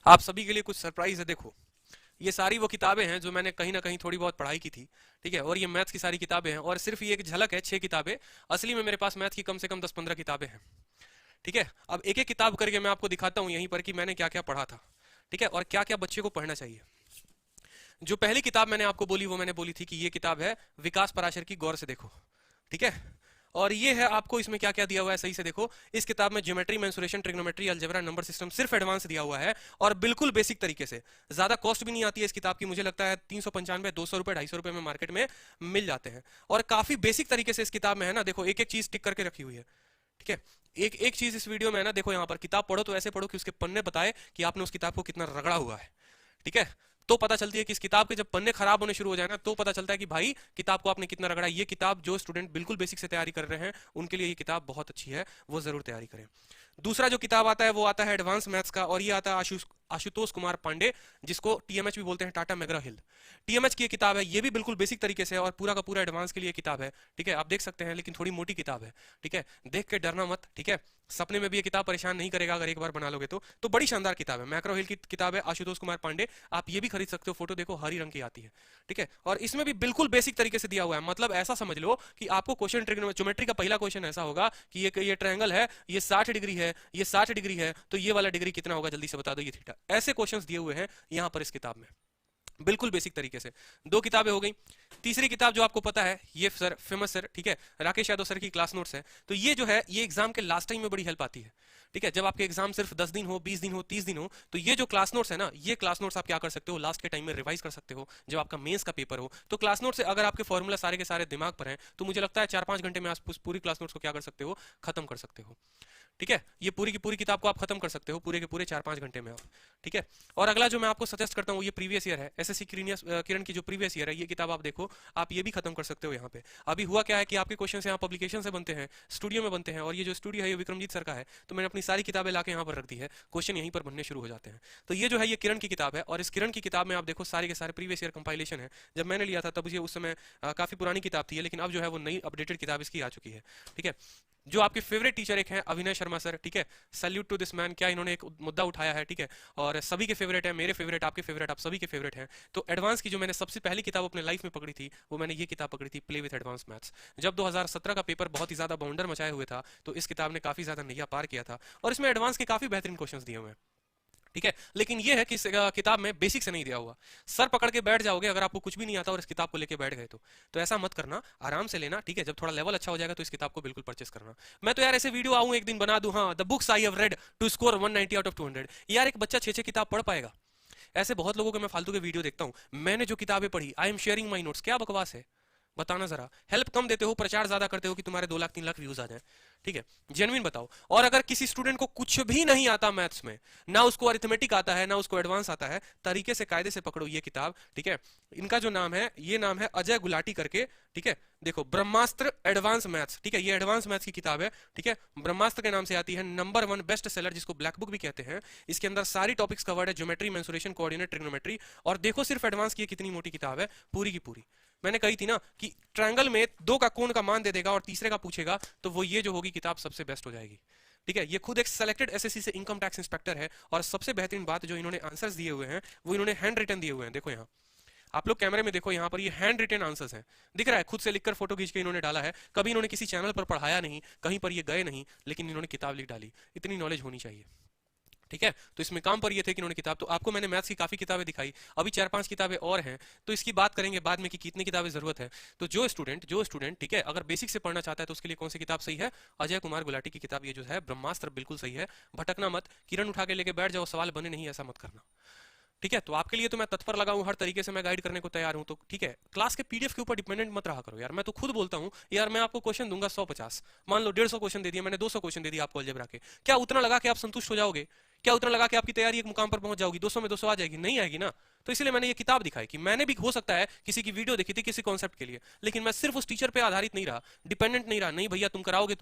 आप सभी के लिए कुछ सरप्राइज है। देखो, ये सारी वो किताबें हैं जो मैंने कहीं ना कहीं थोड़ी बहुत पढ़ाई की थी, ठीक है। और ये मैथ्स की सारी किताबें हैं, और सिर्फ ये एक झलक है 6 किताबें। असली में मेरे पास मैथ्स की कम से कम 10-15 किताबें हैं, ठीक है। अब एक एक किताब करके मैं आपको दिखाता हूँ यहीं पर कि मैंने क्या क्या पढ़ा था, ठीक है, और क्या क्या बच्चे को पढ़ना चाहिए। जो पहली किताब मैंने आपको बोली वो मैंने बोली थी कि ये किताब है विकास पराशर की, गौर से देखो, ठीक है। और ये है, आपको इसमें क्या क्या दिया हुआ है सही से देखो। इस किताब में geometry, mensuration, trigonometry, algebra, number system सिर्फ एडवांस दिया हुआ है, और बिल्कुल बेसिक तरीके से। ज्यादा कॉस्ट भी नहीं आती है इस किताब की, मुझे लगता है 395, 200 रुपए, 250 रुपए में मार्केट में मिल जाते हैं। और काफी बेसिक तरीके से इस किताब में है ना, देखो एक एक चीज टिक करके रखी हुई है, ठीक है। एक एक चीज इस वीडियो में है ना, देखो यहाँ पर किताब पढ़ो तो ऐसे पढ़ो कि उसके पन्ने बताए कि आपने उस किताब को कितना रगड़ा हुआ है, ठीक है। तो पता चलती है कि इस किताब के जब पन्ने खराब होने शुरू हो जाए ना, तो पता चलता है कि भाई किताब को आपने कितना रगड़ा। ये किताब जो स्टूडेंट बिल्कुल बेसिक से तैयारी कर रहे हैं उनके लिए ये किताब बहुत अच्छी है, वो जरूर तैयारी करें। दूसरा जो किताब आता है वो आता है एडवांस मैथ्स का, और ये आता है आशुतोष कुमार पांडे, जिसको टीएमएच भी बोलते हैं, टाटा मैग्रा हिल। टीएमएच की ये किताब है, ये भी बिल्कुल बेसिक तरीके से और पूरा का पूरा एडवांस के लिए किताब है, ठीक है। आप देख सकते हैं, लेकिन थोड़ी मोटी किताब है, ठीक है। देख के डरना मत, ठीक है। सपने में भी ये किताब परेशान नहीं करेगा अगर एक बार बना लोगे तो बड़ी शानदार किताब है। मैक्रो हिल की किताब है, आशुतोष कुमार पांडे। आप ये भी खरीद सकते हो, फोटो देखो हरी रंग की आती है, ठीक है। और इसमें भी बिल्कुल बेसिक तरीके से दिया हुआ है, मतलब ऐसा समझ लो कि आपको क्वेश्चन ज्योमेट्री का पहला क्वेश्चन ऐसा होगा कि ये ट्रायंगल है, ये 60 डिग्री है, ये 60 डिग्री है, तो ये वाला डिग्री कितना होगा जल्दी से बता दो, ये थीटा। ऐसे क्वेश्चंस दिए हुए हैं यहाँ पर इस किताब में, बिल्कुल बेसिक तरीके से। दो किताबें हो गई। तीसरी किताब जो आपको पता है, ये सर फेमस सर, ठीक है, राकेश यादव सर की क्लास नोट्स है। तो ये जो है ये एग्जाम के लास्ट टाइम में बड़ी हेल्प आती है, ठीक है। जब आपके एग्जाम सिर्फ 10 दिन हो, 20 दिन हो, 30 दिन हो, तो ये जो क्लास नोट्स है ना, ये क्लास नोट्स आप क्या कर सकते हो, लास्ट के टाइम में रिवाइज कर सकते हो जब आपका मेंस का पेपर हो। तो क्लास नोट से अगर आपके फॉर्मूला सारे के सारे दिमाग पर हैं, तो मुझे लगता है 4-5 घंटे में आप पूरी क्लास नोट्स को क्या कर सकते हो, खत्म कर सकते हो, ठीक है। ये पूरी की पूरी किताब को आप खत्म कर सकते हो पूरे के पूरे 4-5 घंटे में आप, ठीक है। और अगला जो मैं आपको सजेस्ट करता हूँ, ये प्रीवियस ईयर है, एसएससी किरण की जो प्रीवियस ईयर है, ये किताब आप देखो, आप ये भी खत्म कर सकते हो यहाँ पे। अभी हुआ क्या है कि आपके क्वेश्चन यहाँ पब्लिकेशन से बनते हैं, स्टूडियो में बनते हैं, और ये जो स्टूडियो है ये विक्रमजीत सर का है, तो मैंने अपनी सारी किताबें लाके यहाँ पर रख दी है, क्वेश्चन यहीं पर बनने शुरू हो जाते हैं। तो ये जो है ये किरण की किताब है, और इस किरण की किताब में आप देखो सारे के सारे प्रीवियस ईयर कंपाइलेशन है। जब मैंने लिया था तब ये उस समय काफी पुरानी किताब थी, लेकिन अब जो है वो नई अपडेटेड किताब इसकी आ चुकी है, ठीक है। जो आपके फेवरेट टीचर एक हैं अभिनय शर्मा सर, ठीक है, सैल्यूट टू दिस मैन, क्या इन्होंने एक मुद्दा उठाया है, ठीक है। और सभी के फेवरेट है, मेरे फेवरेट, आपके फेवरेट, आप सभी के फेवरेट हैं। तो एडवांस की जो मैंने सबसे पहली किताब अपने लाइफ में पकड़ी थी, वो मैंने ये किताब पकड़ी थी, प्ले विथ एडवांस मैथ्स। जब 2017 का पेपर बहुत ही ज्यादा बाउंडर मचाए हुए था, तो इस किताब ने काफी ज्यादा नैया पार किया था, और इसमें एडवांस के काफी बेहतरीन क्वेश्चन दिए हुए हैं, ठीक है। लेकिन ये है कि इस किताब में बेसिक से नहीं दिया हुआ। सर पकड़ के बैठ जाओगे अगर आपको कुछ भी नहीं आता और इस किताब को लेके बैठ गए तो ऐसा मत करना, आराम से लेना, ठीक है। जब थोड़ा लेवल अच्छा हो जाएगा तो इस किताब को बिल्कुल परचेस करना। मैं तो यार ऐसे वीडियो आऊं एक दिन बना दूं, हाँ, the books I have read to score 190 out of 200। यार एक बच्चा 6-6 किताब पढ़ पाएगा? ऐसे बहुत लोगों के मैं फालतू के वीडियो देखता हूं, मैंने जो किताबें पढ़ी, I am sharing my notes, क्या बकवास है, बताना जरा। हेल्प कम देते हो, प्रचार ज्यादा करते हो कि तुम्हारे 2 लाख 3 लाख व्यूज आ जाए, ठीक है। जेन्युइन बताओ। और अगर किसी स्टूडेंट को कुछ भी नहीं आता मैथ्स में, ना उसको अरिथमेटिक आता है ना उसको एडवांस आता है, तरीके से कायदे से पकड़ो ये किताब, ठीक है। इनका जो नाम है, ये नाम है अजय गुलाटी करके, ठीक है। देखो, ब्रह्मास्त्र एडवांस मैथ्स, ठीक है, ये एडवांस मैथ्स की किताब है, ठीक है। ब्रह्मास्त्र के नाम से आती है, नंबर 1 बेस्ट सेलर, जिसको ब्लैक बुक भी कहते हैं। इसके अंदर सारी टॉपिक्स कवर्ड है, ज्योमेट्री, मेंसुरेशन, कोऑर्डिनेट, ट्रिग्नोमेट्री। और देखो सिर्फ एडवांस की कितनी मोटी किताब है, पूरी की पूरी। मैंने कही थी ना कि ट्रायंगल में 2 का कोण का मान दे देगा और तीसरे का पूछेगा, तो वो ये जो होगी किताब सबसे बेस्ट हो जाएगी, ठीक है। ये खुद एक सेलेक्टेड एसएससी से इनकम टैक्स इंस्पेक्टर है, और सबसे बेहतरीन बात जो इन्होंने आंसर्स दिए हुए हैं वो इन्होंने हैंड रिटन दिए हुए हैं। देखो यहाँ, आप लोग कैमरे में देखो, यहाँ पर ये हैंड रिटन आंसर्स हैं, दिख रहा है, खुद से लिखकर फोटो खींच के इन्होंने डाला है। कभी इन्होंने किसी चैनल पर पढ़ाया नहीं, कहीं पर ये गए नहीं, लेकिन इन्होंने किताब लिख डाली। इतनी नॉलेज होनी चाहिए, ठीक है। तो इसमें काम पर ये थे कि इन्होंने किताब, तो आपको मैंने मैथ्स की काफी किताबें दिखाई, अभी 4-5 किताबें और हैं, तो इसकी बात करेंगे बाद में कि कितनी किताबें जरूरत है। तो जो स्टूडेंट ठीक है, अगर बेसिक से पढ़ना चाहता है तो उसके लिए कौन सी किताब सही है? अजय कुमार गुलाटी की किताब, ये जो है ब्रह्मास्त्र, बिल्कुल सही है। भटकना मत, किरण उठा के लेके बैठ जाओ, सवाल बने नहीं, ऐसा मत करना, ठीक है। तो आपके लिए तो मैं तत्पर लगा हूं, हर तरीके से मैं गाइड करने को तैयार हूं, तो ठीक है। क्लास के पीडीएफ के ऊपर डिपेंडेंट मत रहा करो यार। मैं तो खुद बोलता हूं यार, मैं आपको क्वेश्चन दूंगा 150, मान लो 150 क्वेश्चन दे दिया मैंने, 200 क्वेश्चन दे दिया आपको अलजेब्रा के, क्या उतना लगा के आप संतुष्ट हो जाओगे? क्या उतना लगा के आपकी तैयारी एक मुकाम पर पहुंच जाओगी? 200 में 200 आ जाएगी? नहीं आएगी ना। तो इसलिए मैंने ये किताब दिखाई कि मैंने भी हो सकता है किसी की वीडियो देखी थी किसी कॉन्सेप्ट के लिए, लेकिन मैं सिर्फ उस टीचर पे आधारित नहीं रहा, डिपेंडेंट नहीं रहा, नहीं भैया तुम कराओगे